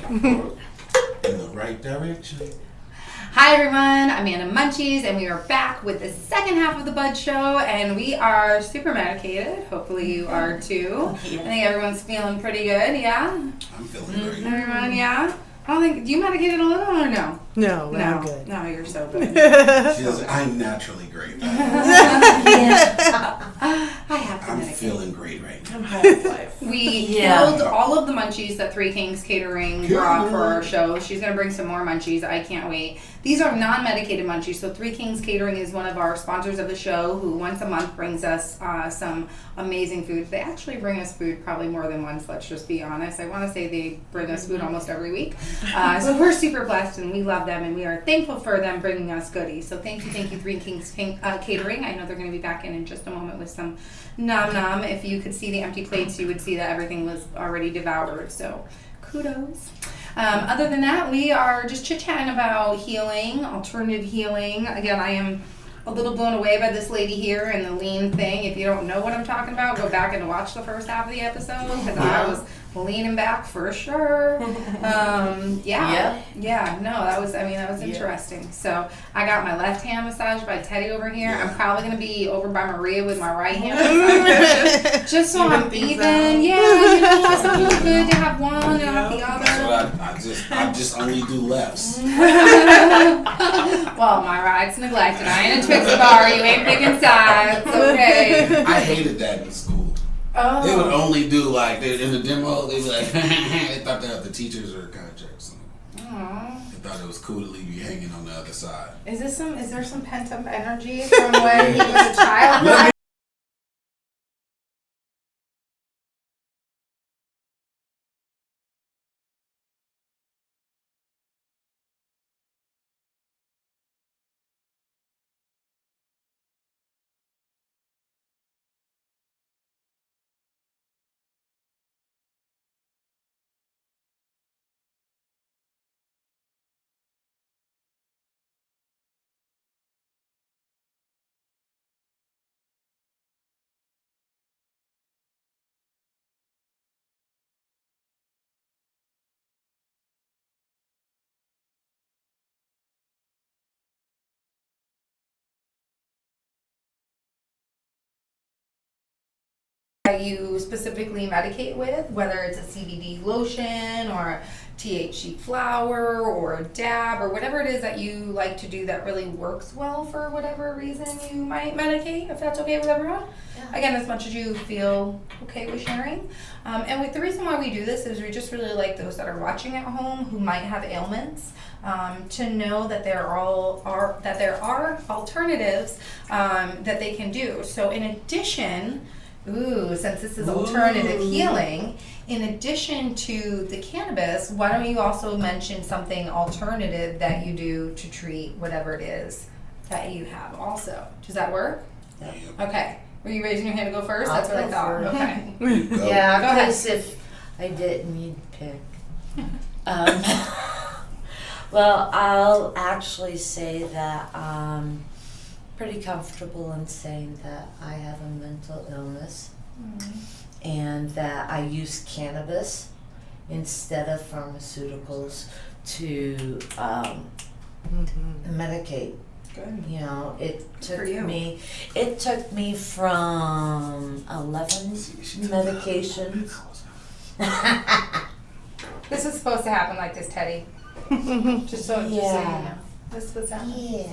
In the right direction. Hi everyone, I'm Anna Munchies, and we are back with the second half of the Bud Show, and we are super medicated. Hopefully you are too. Yeah. I think everyone's feeling pretty good, yeah? I'm feeling great. Everyone, yeah? I don't think, do you medicate a little or no? No, I'm good. No, you're so good. She does, I'm naturally great. I have to I'm medicate. feeling great right now. I'm high of life. We Yeah. killed all of the munchies that Kingz Katerin brought for our show. She's going to bring some more munchies. I can't wait. These are non-medicated munchies. So Kingz Katerin is one of our sponsors of the show who once a month brings us some amazing food. They actually bring us food probably more than once, let's just be honest. I want to say they bring us food almost every week. So we're super blessed and we love them and we are thankful for them bringing us goodies. So thank you, Kingz Katerin. I know they're going to be back in just a moment with some nom nom. If you could see the empty plates, you would see that everything was already devoured. So kudos. Other than that, we are just chit-chatting about healing, alternative healing. Again, I am a little blown away by this lady here and the lean thing. If you don't know what I'm talking about, go back and watch the first half of the episode because I was leaning back for sure. Yeah, no, that was interesting. So I got my left hand massaged by Teddy over here. I'm probably going to be over by Maria with my right hand massaged, just so I'm even. Yeah, it's not really good to have one and not the other. That's what I just only do lefts. Well, my right's neglected. I ain't a Twix bar. You ain't picking sides. Okay. I hated that in school. Oh. They would only do like in the demo. They'd be like, they thought that the teachers were kind of jerks. Aw. They thought it was cool to leave you hanging on the other side. Is there some pent up energy from when he was a child? That you specifically medicate with, whether it's a CBD lotion or THC flower or a dab or whatever it is that you like to do that really works well for whatever reason you might medicate, if that's okay with everyone. Yeah. Again, as much as you feel okay with sharing. And the reason why we do this is we just really like those that are watching at home who might have ailments to know that there are alternatives that they can do. So in addition, since this is alternative healing, in addition to the cannabis, why don't you also mention something alternative that you do to treat whatever it is that you have also? Does that work? Yeah. Okay. Were you raising your hand to go first? I'll That's what I go thought. first. Okay. Yeah, Go ahead. because if I didn't, you'd pick. Well, I'll actually say that I'm pretty comfortable in saying that I have a mental illness. And that I use cannabis instead of pharmaceuticals to medicate. Good. You know, it took for you. It took me from 11 medications. This is supposed to happen like this, Teddy. Just so you know. This is what's happening. Yeah.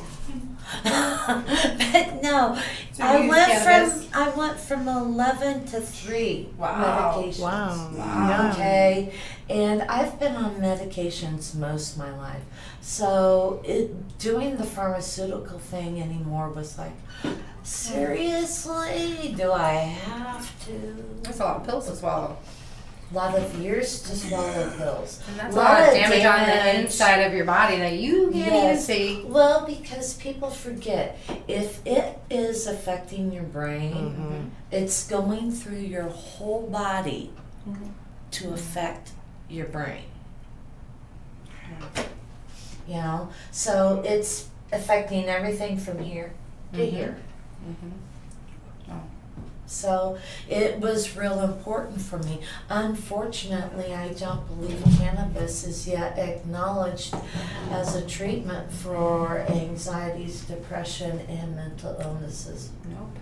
But no, So you use cannabis? I went from 11 to 3 medications. Wow. Okay, and I've been on medications most of my life, so doing the pharmaceutical thing anymore was like, seriously, do I have to? That's a lot of pills to swallow. A lot of years to swallow pills. And that's a lot of damage on the inside of your body that you can't even see. Well, because people forget, if it is affecting your brain, it's going through your whole body to affect your brain. You know, so it's affecting everything from here to here. So it was real important for me. Unfortunately, I don't believe cannabis is yet acknowledged as a treatment for anxieties, depression, and mental illnesses. Nope.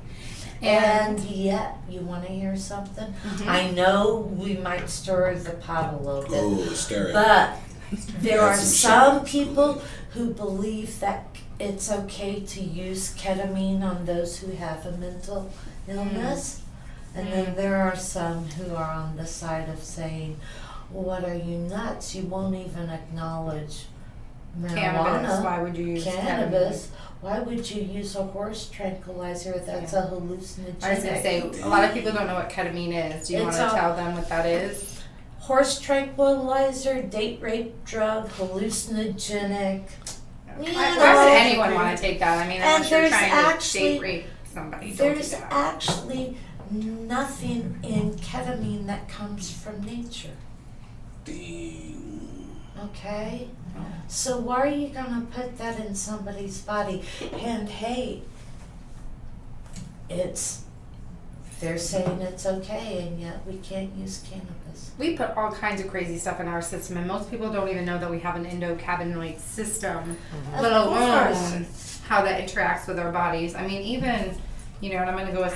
And yet, you want to hear something? Mhm. I know we might stir the pot a little bit, Oh, stir it. but there Add are some some people who believe that it's okay to use ketamine on those who have a mental illness. And then there are some who are on the side of saying, what are you, nuts? You won't even acknowledge marijuana. Cannabis. Why would you use Cannabis. Why would you use a horse tranquilizer? That's a hallucinogenic. I was going to say, a lot of people don't know what ketamine is. Do you want to tell them what that is? Horse tranquilizer, date rape drug, hallucinogenic. Why would anyone want to take that? I mean, unless you're there's trying actually- to date rape somebody. Don't do There's that. actually nothing in ketamine that comes from nature. Dang. Okay? So why are you going to put that in somebody's body? And hey, they're saying it's okay, and yet we can't use cannabis. We put all kinds of crazy stuff in our system, and most people don't even know that we have an endocannabinoid system, let alone how that interacts with our bodies. I mean, even, and I'm going to go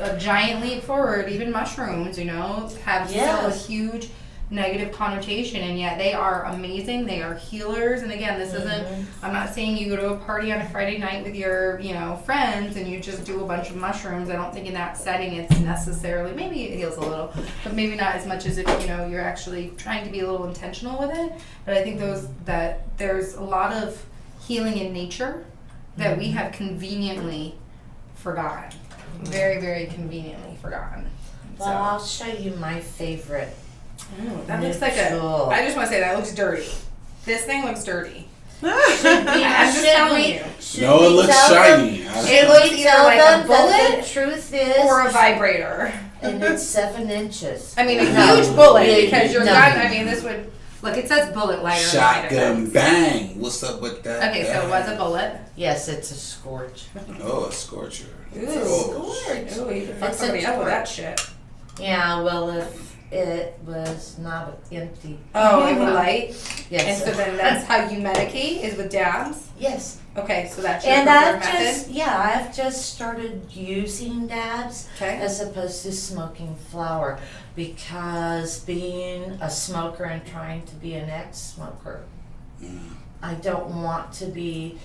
a giant leap forward, even mushrooms, have still a huge negative connotation, and yet they are amazing. They are healers. And again, this isn't, I'm not saying you go to a party on a Friday night with your, friends and you just do a bunch of mushrooms. I don't think in that setting it's necessarily, maybe it heals a little, but maybe not as much as if, you're actually trying to be a little intentional with it. But I think that there's a lot of healing in nature that we have conveniently forgotten. Very, very conveniently forgotten. Well, I'll show you my favorite. That looks like I just want to say that looks dirty. This thing looks dirty. I'm just telling you. No, it looks shiny. It looks either like a bullet The truth is, or a vibrator. and it's 7 inches. I mean, a huge bullet because your gun. I mean, this would look. It says bullet lighter. Shotgun bang. What's up with that? Okay, so it was a bullet. Yes, it's a scorch. Oh, a scorcher. Ooh, Scorch. Ooh, you can fuck It's somebody a up with torch. that shit. Yeah, well, if it was not empty. Oh, it would light. Yes. And so then that's how you medicate is with dabs. Yes. Okay, so that's your And preferred I've method. I've just started using dabs Okay. as opposed to smoking flower, because being a smoker and trying to be an ex-smoker, I don't want to be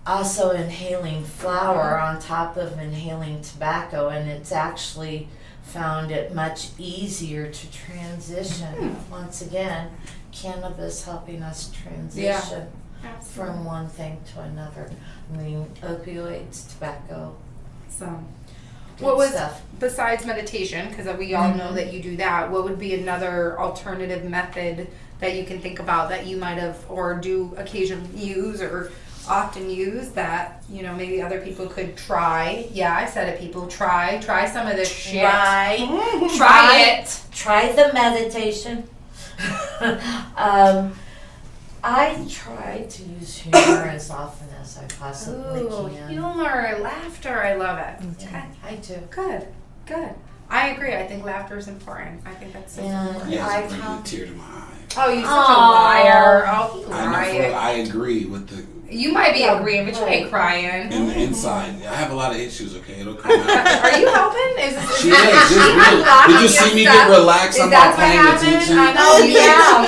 also inhaling flower on top of inhaling tobacco, and it's actually found it much easier to transition. Once again, cannabis helping us transition from one thing to another. I mean, opioids, tobacco, So, good what was stuff. besides meditation? Because we all know that you do that. What would be another alternative method that you can think about that you might have or do occasionally use or often use that maybe other people could try? Yeah, I said it. People try some of this shit. Try it. Try the meditation. I try to use humor as often as I possibly Ooh, can. humor, laughter. I love it. Okay. I do. Good. I agree. I think laughter is important. I think that's important. Yeah, I it's bringing a come. tear to my eye. Oh, you're such a liar. Oh, he lying. I agree with the You might be agreeing, but you ain't crying. in the inside. I have a lot of issues. Okay, it'll come out. Are you helping? Is She is. Just really. Did you see me get relaxed? I'm not paying attention. I know. Oh, yeah,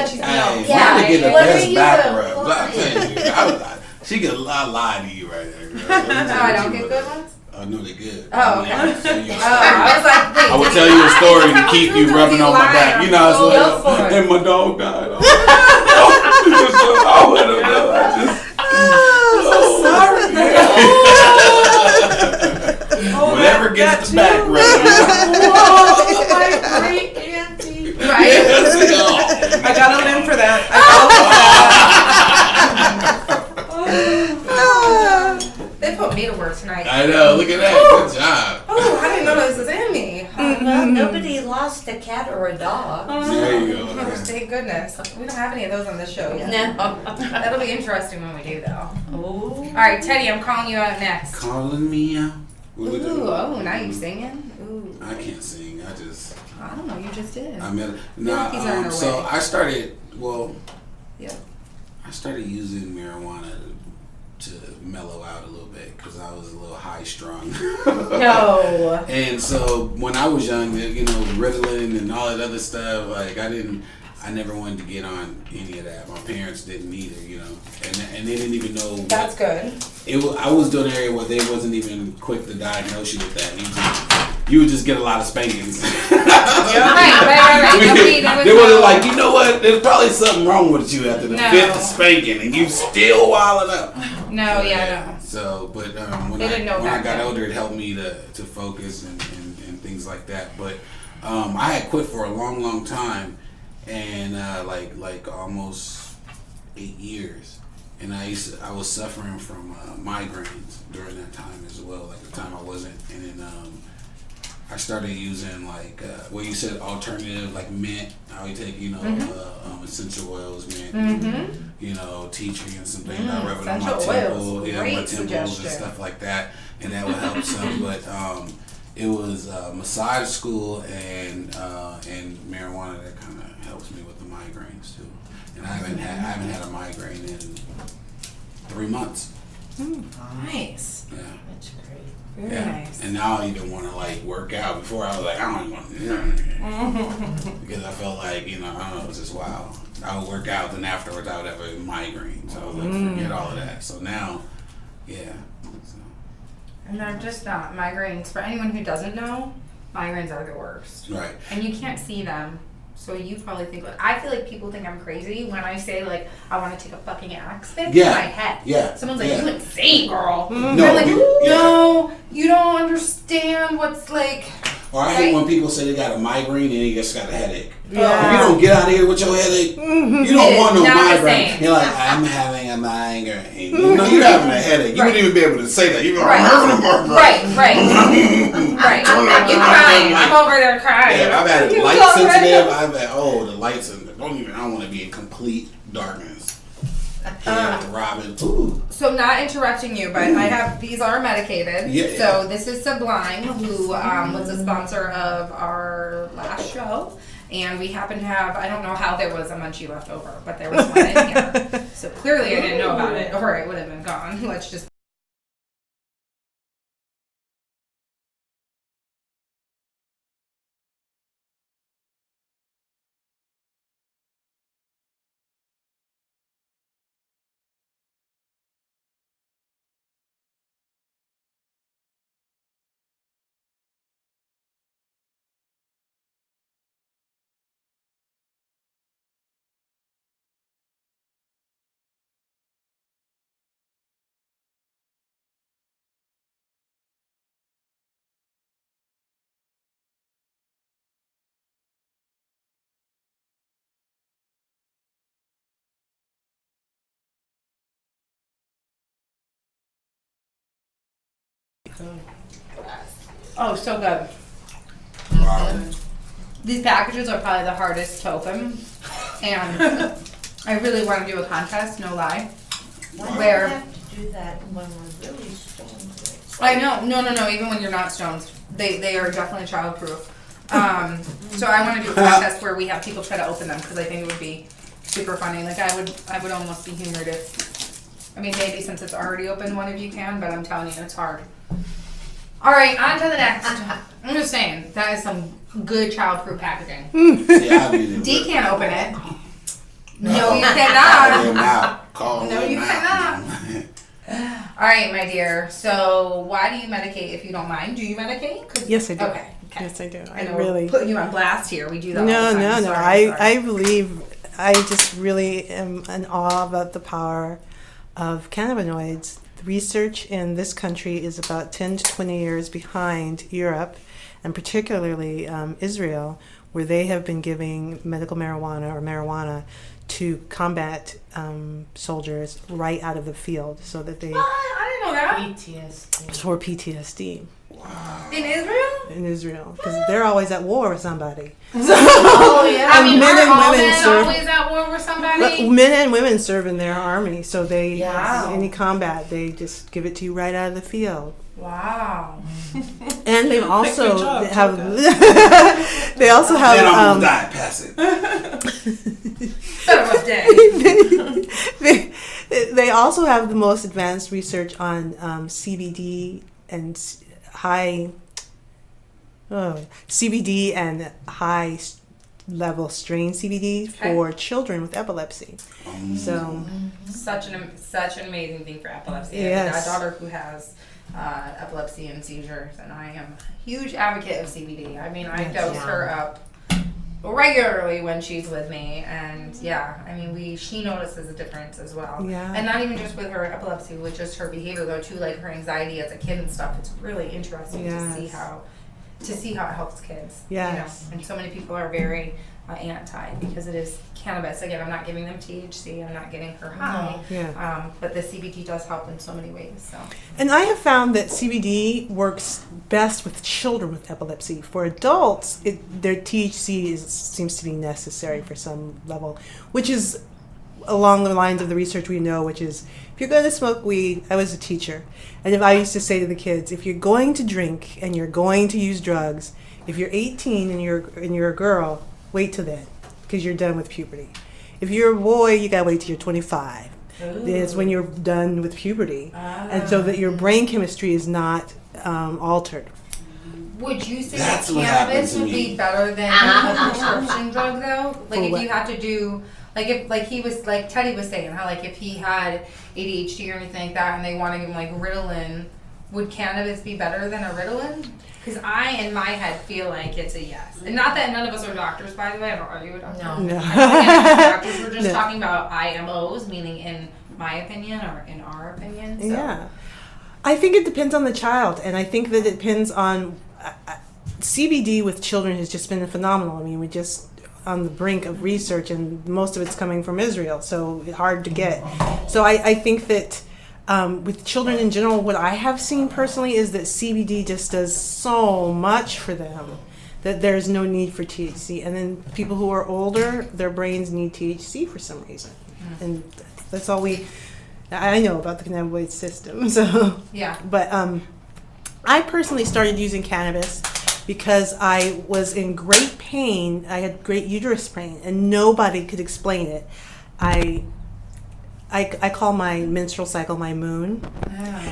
She's Trying to get the What best are you back doing? rub. I'm telling you, she could lie to you right there, girl. No, I don't get good ones. Oh no, they're good. Oh, okay. I would tell you a story. I was like, wait, I would tell you a story to keep you rubbing on my back. You know, Go it's for like, it. and my dog died. I let him know. Whatever gets the back rub. Oh, my great auntie. right? Yes, I got him in for that. They put me to work tonight. I know. Look at that. Good job. Oh, I didn't know this was in me. Well, nobody lost a cat or a dog. There you go. Thank goodness. We don't have any of those on this show yet. No. That'll be interesting when we do, though. Oh. All right, Teddy, I'm calling you out next. Calling me out. Ooh, oh, now you singing? Ooh. I can't sing. I don't know. You just did. So I started. Well, yeah. I started using marijuana to mellow out a little bit because I was a little high strung. No. And so when I was young, you know, Ritalin and all that other stuff, like I never wanted to get on any of that. My parents didn't either, you know, and they didn't even know. That's good. I was doing an area where they wasn't even quick to diagnose you with that. You would just get a lot of spankings. Right. They were like, you know what? There's probably something wrong with you after the fifth spanking, and you still wilding up. No, no. So, but when I got older, it helped me to focus and things like that. But I had quit for a long time, and like almost 8 years, and I was suffering from migraines during that time as well. Like the time I wasn't, and then I started using you said alternative, like mint. I would take essential oils, mint, you know, tea tree and some things. I rub it on my temple, my temples and stuff like that, and that would help some. But it was massage school and marijuana that kind of helps me with the migraines too. And I haven't had a migraine in 3 months. Nice. Yeah. That's great. Very nice. And now I even want to work out. Before I was like, I don't even want to, because I felt like, I don't know, it's just wild. I would work out, then afterwards I would have a migraine. So I was like, forget all of that. So now, yeah. So. And they're just not migraines. For anyone who doesn't know, migraines are the worst. Right. And you can't see them. So you probably think, I feel like people think I'm crazy when I say, I want to take a fucking axe fix in my head. Yeah. Someone's like, you insane, girl. No, I'm like, no, you don't understand what's like. Or I hate when people say they got a migraine and they just got a headache. Yeah. If you don't get out of here with your headache, you don't want no migraine. You're like, I'm having a migraine. No, you're having a headache. You wouldn't even be able to say that. You're like, I'm having a migraine. Right. You crying. I'm over there crying. Yeah, I've had light sensitive. I've had, the lights. I don't want to be in complete darkness. Robin. Ooh. So not interrupting you, but these are medicated. Yeah. So this is Sublime, who was a sponsor of our last show. And we happen to have, I don't know how there was a munchie left over, but there was one in here. So clearly I didn't know about it, or it would have been gone. Let's just. Oh, so good. Wow. These packages are probably the hardest to open, and I really want to do a contest, no lie. Why do we have to do that when we're really stoned? I know, no, even when you're not stoned, they are definitely childproof. So I want to do a contest where we have people try to open them, because I think it would be super funny. Like I would almost be humored if, maybe since it's already open, one of you can, but I'm telling you, it's hard. All right, on to the next. I'm just saying, that is some good childproof packaging. D can't open it. No, you cannot. No, you cannot. All right, my dear. So, why do you medicate if you don't mind? Do you medicate? Yes, I do. Okay. Yes, I do. I know we're putting you on blast here. We do that all No. the time. Sorry. I just really am in awe about the power of cannabinoids. Research in this country is about 10 to 20 years behind Europe, and particularly Israel, where they have been giving medical marijuana to combat soldiers right out of the field, so that they. I didn't know that. PTSD. For PTSD. Wow. In Israel? In Israel, because they're always at war with somebody. Oh yeah. Men and women serve. Always at war with somebody. Men and women serve in their army, so they Wow. any combat they just give it to you right out of the field. Wow. And they also Good job, have. Joker. They also have. Then almost died. Pass it. That was dead. They also have the most advanced research on CBD and CBD and high level strain CBD for children with epilepsy. So such an amazing thing for epilepsy. Yes. I have a daughter who has epilepsy and seizures, and I am a huge advocate of CBD. I mean, I dose her up regularly when she's with me, and she notices a difference as well. Yeah. And not even just with her epilepsy, with just her behavior though too, like her anxiety as a kid and stuff. It's really interesting to see how it helps kids. Yes. And so many people are very anti because it is cannabis. Again, I'm not giving them THC. I'm not getting her high. Yeah. But the CBD does help in so many ways. So. And I have found that CBD works best with children with epilepsy. For adults, their THC seems to be necessary for some level, which is along the lines of the research we know, which is if you're going to smoke weed, I was a teacher, and if I used to say to the kids, if you're going to drink and you're going to use drugs, if you're 18 and you're a girl, wait till then, because you're done with puberty. If you're a boy, you gotta wait till you're 25. It's when you're done with puberty, and so that your brain chemistry is not altered. Would you say That's that what cannabis happened to would me. be better than a prescription drug though? Like For if what? you had to do, like Teddy was saying, how like if he had ADHD or anything like that, and they want to give him like Ritalin, would cannabis be better than a Ritalin? Because I, in my head, feel like it's a yes. And not that none of us are doctors, by the way. I don't argue with doctors. No. Doctors, we're just No. talking about IMOs, meaning in my opinion or in our opinion. So. Yeah. I think it depends on the child, and I think that it depends on CBD with children has just been phenomenal. I mean, we just on the brink of research, and most of it's coming from Israel, so it's hard to get. So I think that with children in general, what I have seen personally is that CBD just does so much for them that there's no need for THC. And then people who are older, their brains need THC for some reason, and that's all I know about the cannabinoid system. So Yeah. but I personally started using cannabis because I was in great pain. I had great uterus pain, and nobody could explain it. I call my menstrual cycle my moon.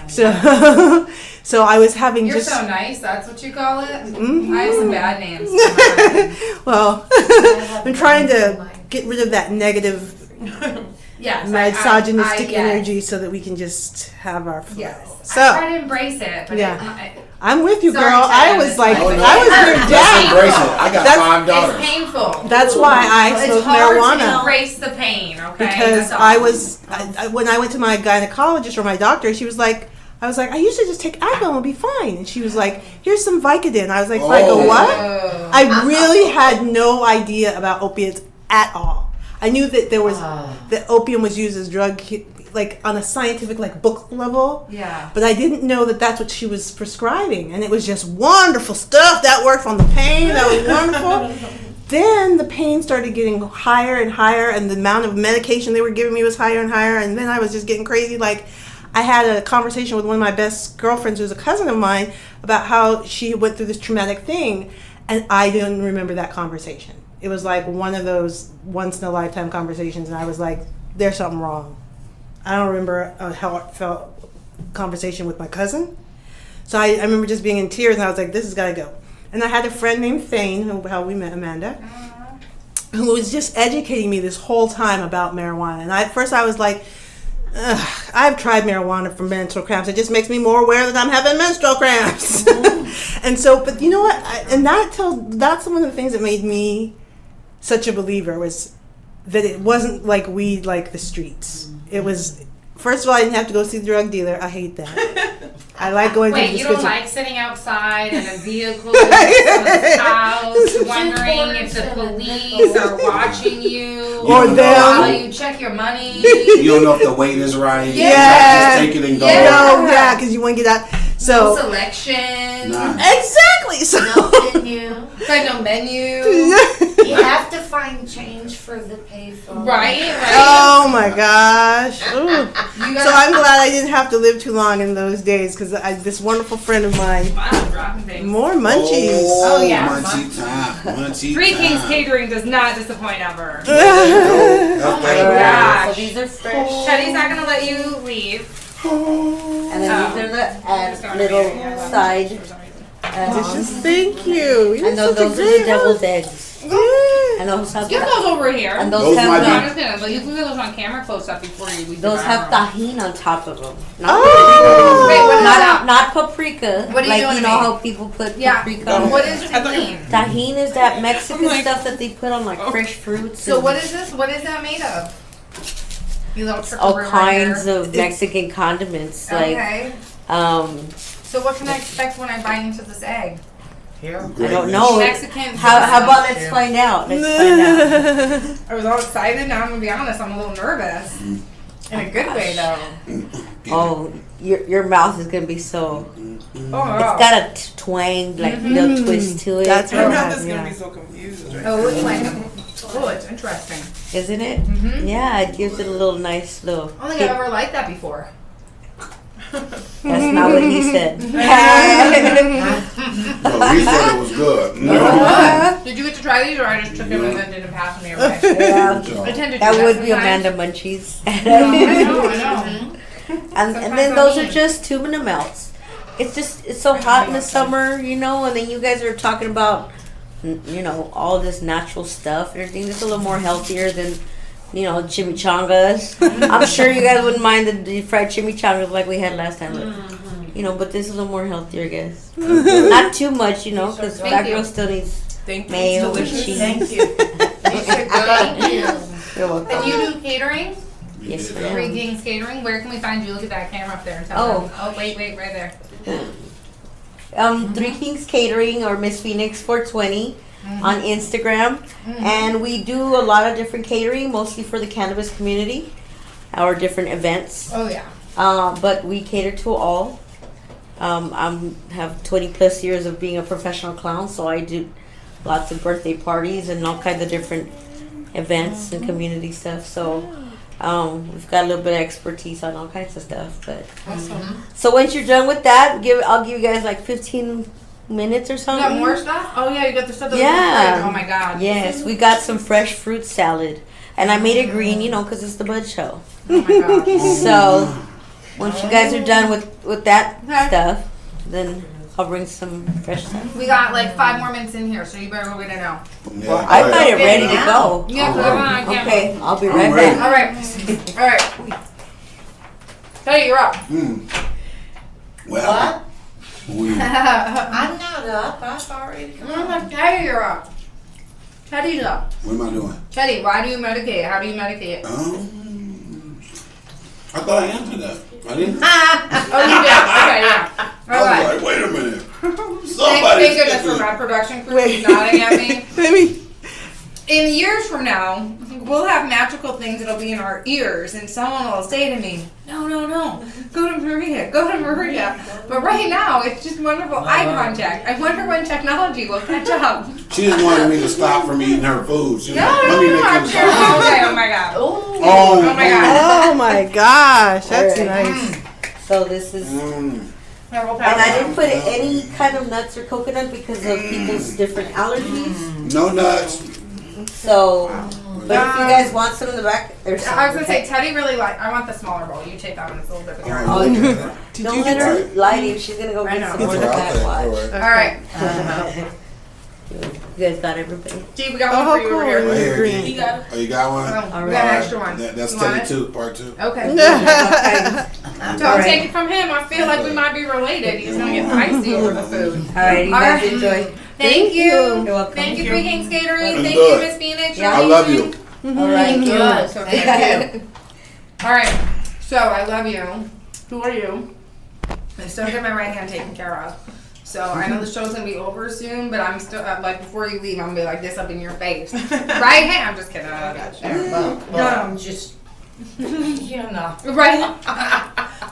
So so I was having You're so nice. That's what you call it. Mhm. I have some bad names. for mine. well, I'm trying to get rid of that negative Yes, misogynistic yes. energy so that we can just have our flow. Yes. So I try to embrace it, but Yeah. I'm with you, Sorry, girl. Ted, I was it's like, fine. I was your Let's dad. embrace it. I got That's- 5 daughters. it's painful. That's why I It's smoked hard to marijuana. embrace the pain, okay? Because That's all. I was, when I went to my gynecologist or my doctor, she was like, I was like, I used to just take Advil and be fine. And she was like, here's some Vicodin. I was like, Oh. what? Oh. I really had no idea about opiates at all. I knew that there was, that opium was used as drug, like on a scientific, like book level. Yeah. But I didn't know that that's what she was prescribing. And it was just wonderful stuff. That worked on the pain. That was wonderful. Then the pain started getting higher and higher, and the amount of medication they were giving me was higher and higher. And then I was just getting crazy. Like, I had a conversation with one of my best girlfriends, who's a cousin of mine, about how she went through this traumatic thing. And I didn't remember that conversation. It was like one of those once-in-a-lifetime conversations. And I was like, there's something wrong. I don't remember how it felt conversation with my cousin. So I remember just being in tears, and I was like, this has got to go. And I had a friend named Thane, how we met Amanda, who was just educating me this whole time about marijuana. And at first I was like, ugh, I've tried marijuana for menstrual cramps. It just makes me more aware that I'm having menstrual cramps. And so, but you know what? That's one of the things that made me such a believer, was that it wasn't like weed like the streets. It was, first of all, I didn't have to go see the drug dealer. I hate that. I like going to the Wait, you don't dispensary. like sitting outside in a vehicle in someone's house, wondering if the police are watching you, Or them. while you check your money. You don't know if the weight is right. Yeah. Just take it and go. Yeah. No, yeah, because you want to get out. No So selection. Nah. exactly. So No menu. Like no menu. You have to find change for the payphone. Right? Oh my gosh. Ooh. You So I'm glad I didn't have to live too long in those days because this wonderful friend of mine. Wow, dropping things. More munchies. Oh, yeah. Munchie time. Munchie Three time. Kingz Catering does not disappoint ever. Oh my Alright, gosh. so these are fresh. Teddy's not gonna let you leave. And then these are the little side. Delicious. Thank you. You're And those such a are the great deviled host. eggs. And those have Get those over here. and Those those might No, be- I'm have just gonna, but you can get those on camera close up before you leave. those the have bathroom. tahini on top of them. Oh. Wait, what is that? Not paprika. What are you like doing you to know me? how people put Yeah. paprika on. What is tahini? Tahini is that Mexican stuff that they put on like fresh fruits. So and what is this? What is that made of? You little all trickaroo kinds right of Mexican condiments. here. Like Okay. So what can I expect when I bite into this egg? I don't know. Mexican. How about let's find out? Let's find out. I was all excited. Now I'm gonna be honest. I'm a little nervous. In a good way though. Oh, your mouth is gonna be so. Oh, It's wow. got a twang, like little twist to it, That's Your what mouth is happened. gonna Yeah. be so confused. Right? Oh, it's like, oh, it's interesting. isn't it? Mm-hmm. Yeah, it gives it a little nice little. I don't think I've ever liked that before. That's not what he said. No, he said it was good. Did you get to try these, or I just took them and then didn't pass them your way? Yeah, I tend to do that would be sometimes. Amanda Munchies. I know. And Sometimes then I'm those are mean. just tuna melts. It's so hot in the summer, you know, and then you guys are talking about, you know, all this natural stuff and everything. It's a little more healthier than, you know, chimichangas. I'm sure you guys wouldn't mind the deep fried chimichangas like we had last time. But, you know, but this is a little more healthier, I guess. Not too much, you know, because Thank that you. girl still needs Thank you. mayo and Delicious. cheese. Thank you. Thank you. You're welcome. And you do catering? Yes, Three ma'am. Kingz Catering. Where can we find you? Look at that camera up there and tell Oh. them. Oh, wait, right there. Three Kingz Catering or Miss Phoenix 420 on Instagram, and we do a lot of different catering, mostly for the cannabis community, our different events. Oh yeah. But we cater to all. I have 20 plus years of being a professional clown, so I do lots of birthday parties and all kinds of different events and community stuff. So we've got a little bit of expertise on all kinds of stuff. But Awesome. so once you're done with that, I'll give you guys like 15 minutes or You something. got more stuff? Oh yeah, you got the stuff that Yeah. was in the fridge. Oh my god. Yes, we got some fresh fruit salad, and I made it green, you know, because it's the Bud Show. Oh my gosh. So once you guys are done with that Okay. stuff, then I'll bring some fresh stuff. We got like 5 more minutes in here, so you better go get it now. Yeah, I got it Okay, ready to now. go. Yeah, put it on camera. Okay, I'll be I'm right ready. back. All right. All right. Teddy, you're up. Well, we, I'm not up. I've already Teddy, you're up. Teddy's up. what am I doing? Teddy, why do you medicate? How do you medicate? I thought I answered that. I didn't. Oh, you did. Okay, yeah. All I right. was like, wait a minute. Thank Somebody's goodness for getting- my production crew who's nodding at me. Let me. In years from now, we'll have magical things that'll be in our ears, and someone will say to me, no, go to Maria, But right now, it's just wonderful eye contact. I wonder when technology will catch up. She just wanted me to stop from eating her food. She was No, like, let me make I'm him sure. stop. Okay, oh my god. Oh my God. Oh my gosh, that's All right. nice. So this is, Mm. Here, we'll and pass I it didn't put any kind of nuts or coconut because of people's different allergies. No nuts. So, but if you guys want some in the back, there's some. I was gonna okay? say, Teddy really I want the smaller bowl. You take that one. It's a little bit bigger. Oh, Did don't you let get her some? lie to you. She's gonna go I get know. some more in All the back. right. Watch. All right. You guys got everybody. Gee, we got Oh, one for you cool. over here. Right here, Green. G. You got it. Oh, you got one? Oh, we All got right. an extra one. That's You want Teddy it? 2, part 2. Okay. Don't All right. take it from him. I feel like we might be related. He's gonna get feisty over the food. All right, you All guys right. enjoy. Thank you. You're welcome. Thank you, Three Kingz Catering. That's Thank good. you, Miss Phoenix. Yeah. I love you. All right. Thank you. Good. So thank you. All right. So I love you. Who are you? I still get my right hand taken care of. So I know the show's gonna be over soon, but I'm still like before you leave, I'm gonna be like this up in your face. Right hand. I'm just kidding. I got you. No, I'm just, you know. Right.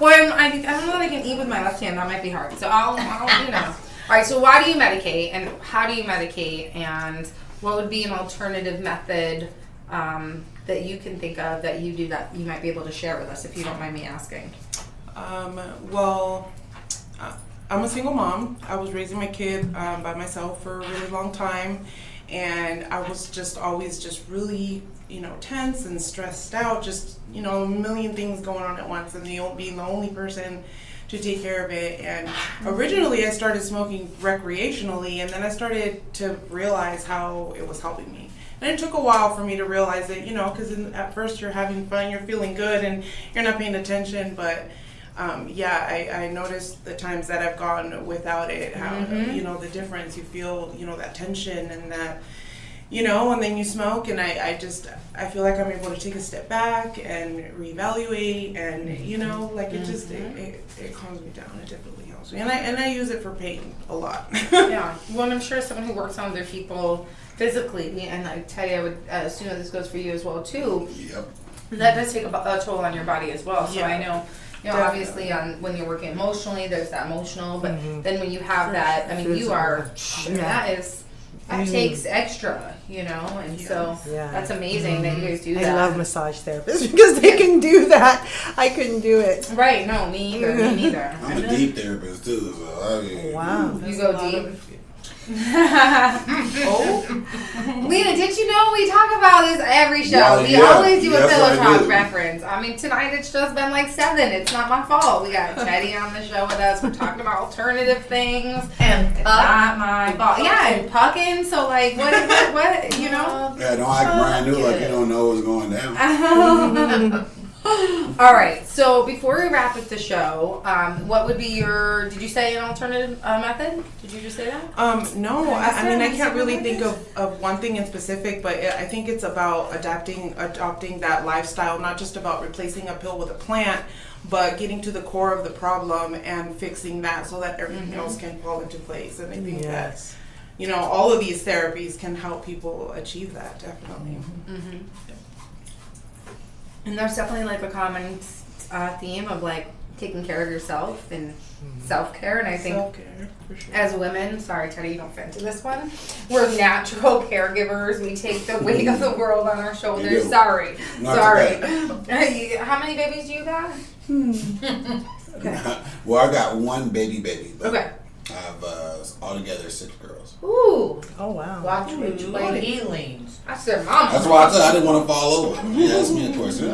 Well, I don't know if I can eat with my left hand. That might be hard. So I'll you know. All right. So why do you medicate, and how do you medicate, and what would be an alternative method that you can think of that you do that you might be able to share with us, if you don't mind me asking? Well, I'm a single mom. I was raising my kid by myself for a really long time, and I was just always just really, tense and stressed out, just, a million things going on at once, and being the only person to take care of it. And originally I started smoking recreationally, and then I started to realize how it was helping me. And it took a while for me to realize it, because at first you're having fun, you're feeling good, and you're not paying attention. But I noticed the times that I've gone without it, how, the difference. You feel, that tension and that, and then you smoke, and I feel like I'm able to take a step back and reevaluate, and, it calms me down. It definitely helps me. And I use it for pain a lot. Yeah. Well, and I'm sure someone who works on other people physically, and I tell you, I would assume that this goes for you as well too. Yep. That does take a toll on your body as well. So Yeah. I know, obviously when you're working emotionally, there's that emotional, but then when you have that, I mean, you are, that takes extra, and so that's amazing that you guys do that. I love massage therapists because they can do that. I couldn't do it. Right, no, me neither. I'm a deep therapist too, so Wow. You go deep. Lena, did you know we talk about this every show? Well, we always do a yes, pillow I talk do. reference. I mean, tonight it's just been like 7. It's not my fault. We got Teddy on the show with us. We're talking about alternative things. And it's not my fault. Yeah, and pucking. So like, what? Yeah, don't act brand new like you don't know what's going down. All right. So before we wrap up the show, what would be your? Did you say an alternative method? Did you just say that? No. I mean, I can't really think of one thing in specific, but I think it's about adopting that lifestyle, not just about replacing a pill with a plant, but getting to the core of the problem and fixing that so that everything else can fall into place. And I think that, all of these therapies can help people achieve that, definitely. Mm-hmm. And there's definitely like a common theme of like taking care of yourself and self-care. And I think Self-care, for sure. as women, sorry Teddy, you don't fit into this one, we're natural caregivers. We take the weight of the world on our shoulders. Sorry. How many babies do you got? Okay. Well, I got one baby, but Okay. I have altogether 6 girls. Ooh. Oh, wow. Watch which way he leans. I said, Mama. That's why I said I didn't want to fall over. He asked me a question.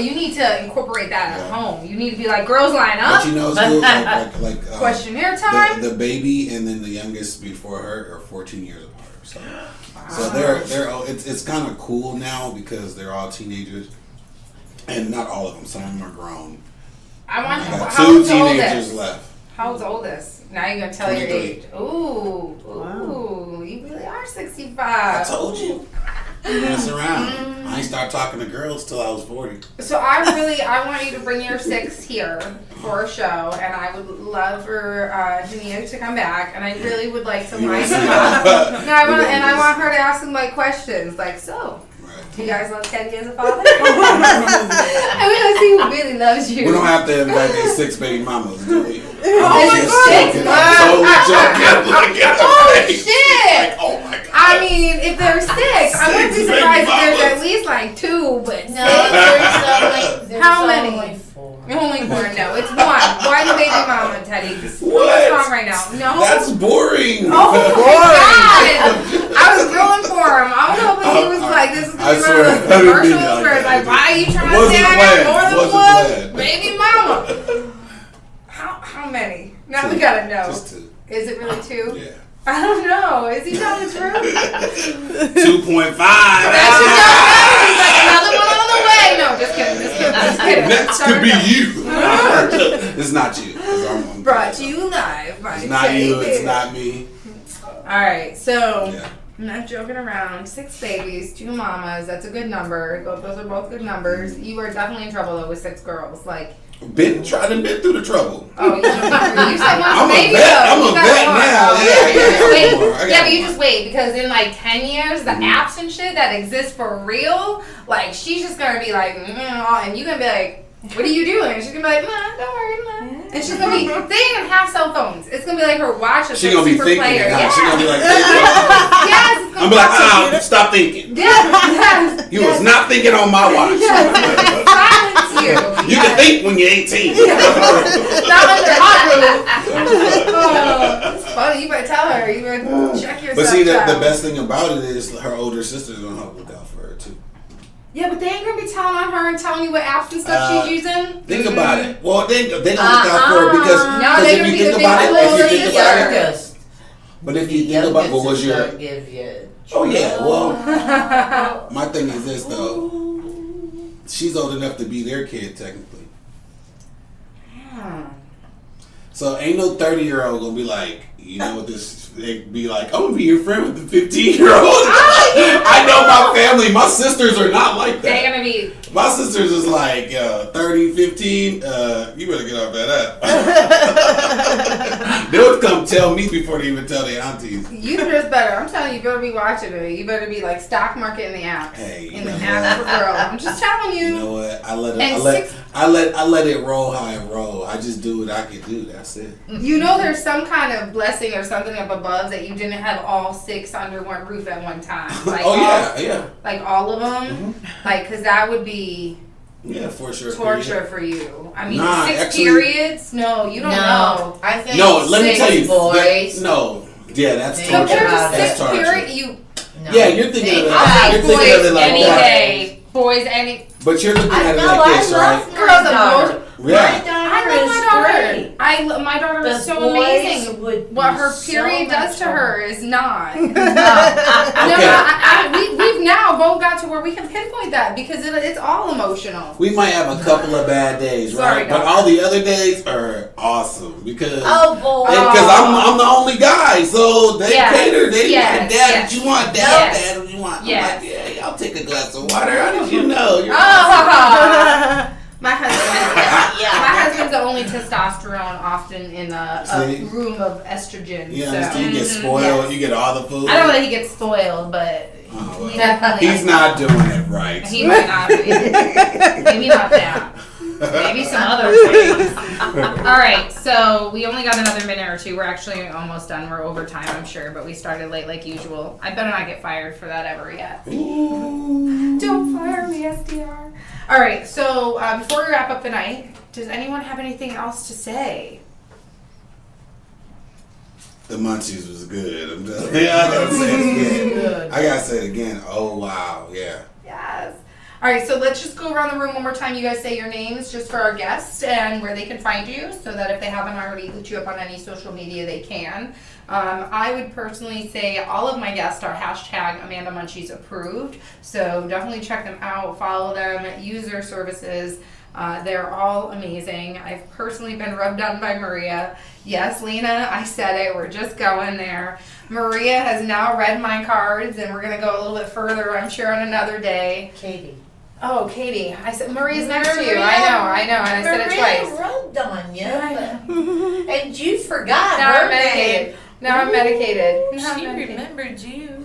You need to incorporate that at home. You need to be like, girls line up. But still, like questionnaire time. The baby and then the youngest before her are 14 years apart. So they're it's kind of cool now because they're all teenagers, and not all of them. Some of them are grown. I want I got how 2 old's the teenagers oldest? left. How old's the oldest? Now you're gonna tell your 23. age. Ooh, you really are 65. I told you. Mess around. I ain't start talking to girls till I was 40. So I want you to bring your 6 here for a show, and I would love for Tyneiia to come back, and I really would like to line them up. I want her to ask them like questions, like so. Do you guys love Teddy as a father? I want to see who really loves you. We don't have to invite these 6 baby mamas, do we? Oh my God! Oh shit! Oh my God! I mean, if there's 6, I wouldn't be surprised if there's at least like 2, but No, there's How only many? 4. Only 4. No, it's 1. One baby mama, Teddy. What's wrong right now? No. That's boring. Oh my God! I was rolling for him. I was hoping he was like, this is gonna be one of those commercials where it's like, why are you trying to say I got more than one baby mama? How many? Now we gotta know. Just 2. Is it really 2? Yeah. I don't know. Is he telling the truth? 2.5. That should know. He's like, another one on the way. No, just kidding. Next could be you. It's not you. I'm Brought to you live by It's not you. It's not me. All right, so Yeah. I'm not joking around. 6 babies, 2 mamas. That's a good number. Those are both good numbers. You are definitely in trouble though with 6 girls. Like, Been through the trouble. oh, you said I'm one's a baby vet. though. I'm You a got vet more. now. Oh, Yeah, Wait, I got yeah, but you more. just wait because in like 10 years, the apps and shit that exist for real, like she's just gonna be like, and you're gonna be like, What are you doing? She's gonna be like, Ma, don't worry, Ma. And she's gonna be, they ain't gonna have cell phones. It's gonna be like her watch. She's gonna be thinking. Yeah. She's gonna be like, Yes. It's I'm gonna like, stop thinking. Yes. You was not thinking on my watch. Silence you. You can think when you're 18. Not under hot room. Oh, it's funny. You better tell her. You better check yourself. But see, the child. best thing about it is her older sister's gonna help look out for her too. Yeah, but they ain't gonna be telling on her and telling you what apps and stuff she's using. Think about it. Well, they don't look out for her because No, they if gonna you be think the about big it, if you little think about it, youngest. but if you think about what was your, give you. oh yeah, well, my thing is this though, she's old enough to be their kid technically. Yeah. So ain't no 30-year-old gonna be like, you know what this? They be like, I'm gonna be your friend with the 15-year-old. I know my family. My sisters are not like that. They're gonna be. My sisters is like 30, 15. You better get off that app. They would come tell me before they even tell their aunties. You just better. I'm telling you, you better be watching it. You better be like stock market in the apps. Hey, in the app for girl. I'm just telling you. You know what? I let it roll how it roll. I just do what I can do. That's it. You know, there's some kind of blessing or something up above that you didn't have all 6 under one roof at one time. Like yeah. Like all of them. Like, because that would be for sure. torture for you. I mean, Nah, 6 actually, periods? No, you don't know. I think no, let me tell you. boys. No. Yeah, that's torture. Compared to That's 6 torture. periods, Yeah, you're thinking of I'll it. You're take thinking of boys it like any that. day. Boys any. But you're looking at it know, like this, I right? love Girls, my the daughter. Yeah. I love my daughter. My daughter is so amazing. What her period does to her is not. Okay. We've now both got to where we can pinpoint that because it's all emotional. We might have a couple of bad days, Sorry, right? But God. all the other days are awesome because boy. because I'm the only guy, so they cater. They want dad. Yes. What you want, dad? Yes. Dad, what you want? Yes. I'm like, yeah, I'll take a glass of water. How did you know? You're My husband's the only testosterone often in a room of estrogen. Yeah, so. you get spoiled. Yes. You get all the food. I don't know that he gets spoiled, but definitely he's not doing it right. He might not be. Maybe not that. Maybe some other things. All right, so we only got another minute or two. We're actually almost done. We're over time, I'm sure, but we started late like usual. I better not get fired for that ever yet. Ooh. Don't fire me, SDR. All right, so before we wrap up the night, does anyone have anything else to say? The munchies was good. I'm just, I gotta say it again. I gotta say it again. Oh wow, yeah. Yes. All right, so let's just go around the room one more time. You guys say your names just for our guests and where they can find you so that if they haven't already looked you up on any social media, they can. I would personally say all of my guests are hashtag Amanda Munchies approved. So definitely check them out, follow them, use their services. They're all amazing. I've personally been rubbed on by Maria. Yes, Lena, I said it. We're just going there. Maria has now read my cards, and we're going to go a little bit further, I'm sure, on another day. Katie. Oh, Katie. I said Maria's next to you. I know. And I said it twice. Maria rubbed on you, and you forgot Now her I'm medicated. name. Now I'm medicated. She remembered you.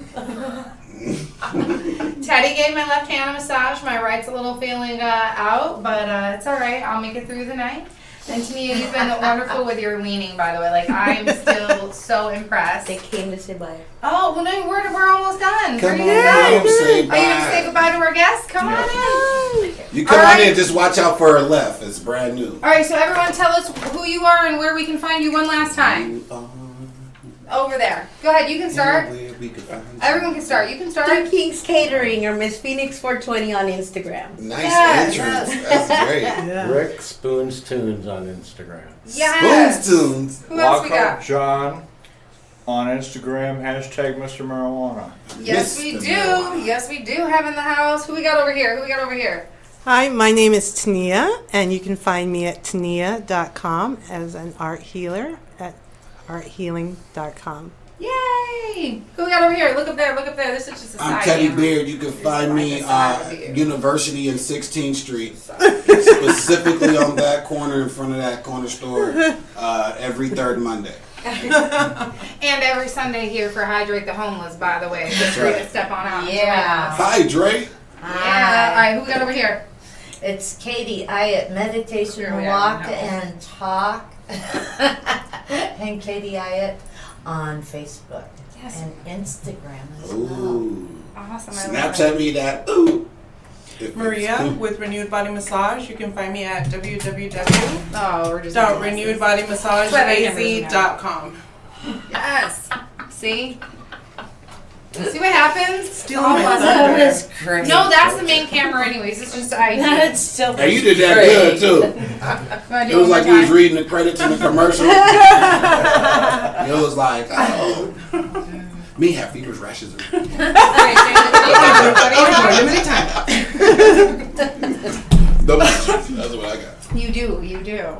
Teddy gave my left hand a massage. My right's a little feeling out, but it's all right. I'll make it through the night. And Tyneiia, you've been wonderful with your leaning, by the way. Like, I'm still so impressed. They came to say bye. Oh, well, no, we're almost done. Come Are on you in, gonna say Are you going to say bye. goodbye to our guests? Come on in. You come All on right. in. Just watch out for her left. It's brand new. All right, so everyone tell us who you are and where we can find you one last time. Over there. Go ahead. You can start. Everyone can start. You can start. They're Kingz Katerin or Miss Phoenix 420 on Instagram. Nice Yes. entrance. That's great. Yeah. Rick Spoon's Tunes on Instagram. Yes. Spoons tunes. Who else we Lockhart got? John on Instagram, hashtag Mr. Marijuana. Yes, we Mr. do. Marijuana. Yes, we do have in the house. Who we got over here? Hi, my name is Tyneiia, and you can find me at Tyneiia.com as an art healer at arthealing.com. Yay! Who we got over here? Look up there. This is just a I'm side Teddy camera. Beard. You can find me side view. University and 16th Street, specifically on that corner in front of that corner store, every third Monday. And every Sunday here for Hydrate the Homeless, by the way. Feel free to step on out. and join Yeah. us. Hi, Dre. Yeah. All right, who we got over here? It's Katie Ayotte, Meditation, Sure, we Walk, don't know. and Talk. And Katie Ayotte on Facebook Yes. and Instagram as well. Ooh. Awesome. I love Snapchat me that. Ooh. Maria with Renewed Body Massage. You can find me at it. Oh, we're just www.renewedbodymassageaz.com. Yes. See? See what happens? Stealing All my of us thunder. over That here. was great. No, that's the main camera anyways. It's just I. That's still Hey, you did that good too. It was like you was reading the credits in the commercial. It was like, oh, me have fevers, rashes. Limited time. That's what I got. You do. Yeah.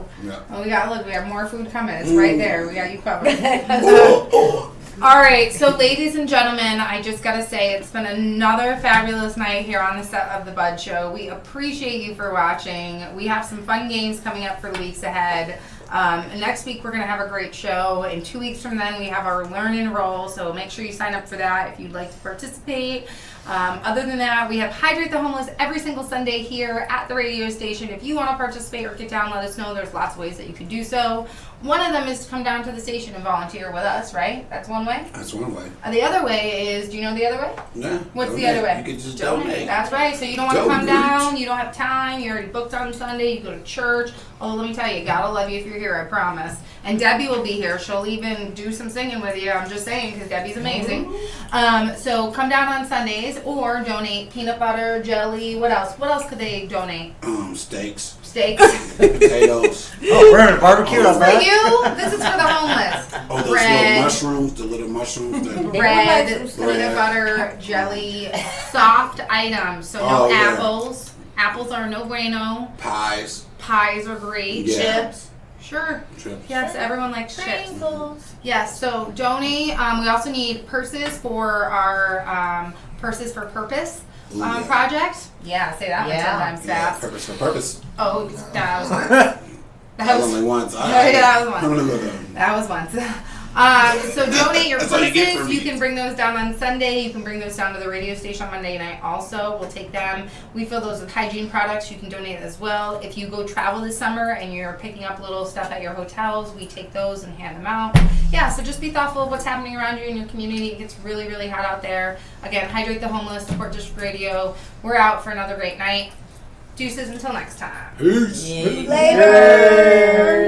Well, we have more food coming. It's right there. We got you covered. Oh. All right, so ladies and gentlemen, I just got to say it's been another fabulous night here on the set of The Bud Show. We appreciate you for watching. We have some fun games coming up for the weeks ahead. Next week, we're going to have a great show. In 2 weeks from then, we have our Learn and Roll, so make sure you sign up for that if you'd like to participate. Other than that, we have Hydrate the Homeless every single Sunday here at the radio station. If you want to participate or get down, let us know. There's lots of ways that you can do so. One of them is to come down to the station and volunteer with us, right? That's one way. That's one way. The other way is, do you know the other way? Yeah. What's the donate. other way? You can just donate. That's right. So you don't want to come Donate. down, you don't have time, you're already booked on Sunday, you go to church. Oh, let me tell you, God will love you if you're here, I promise. And Debbie will be here. She'll even do some singing with you. I'm just saying, because Debbie's amazing. So come down on Sundays or donate peanut butter, jelly. What else? What else could they donate? Steaks, Steaks. potatoes. Oh, we're having a barbecue on For that. you, this is for the homeless. Oh, those Bread. little mushrooms, the little mushrooms. Bread, Bread. peanut butter, jelly, soft items. So no Oh, yeah. apples. Apples are no bueno. Pies. Pies are great. Yeah. Chips. Sure. Trips. Yes, everyone likes chips. Sprinkles. Yes, so donate. We also need purses for our Purses for Purpose Ooh, yeah. project. Yeah, say that one Yeah. 10 times Yeah, fast. purpose for purpose. Oh, that was once. That was only once. That was once. No. That was once. So donate your That's all you get purses. from You me. can bring those down on Sunday. You can bring those down to the radio station on Monday night also. We'll take them. We fill those with hygiene products. You can donate as well. If you go travel this summer and you're picking up little stuff at your hotels, we take those and hand them out. Yeah, so just be thoughtful of what's happening around you in your community. It gets really, really hot out there. Again, Hydrate the Homeless, Support District Radio. We're out for another great night. Deuces until next time. Peace. Later.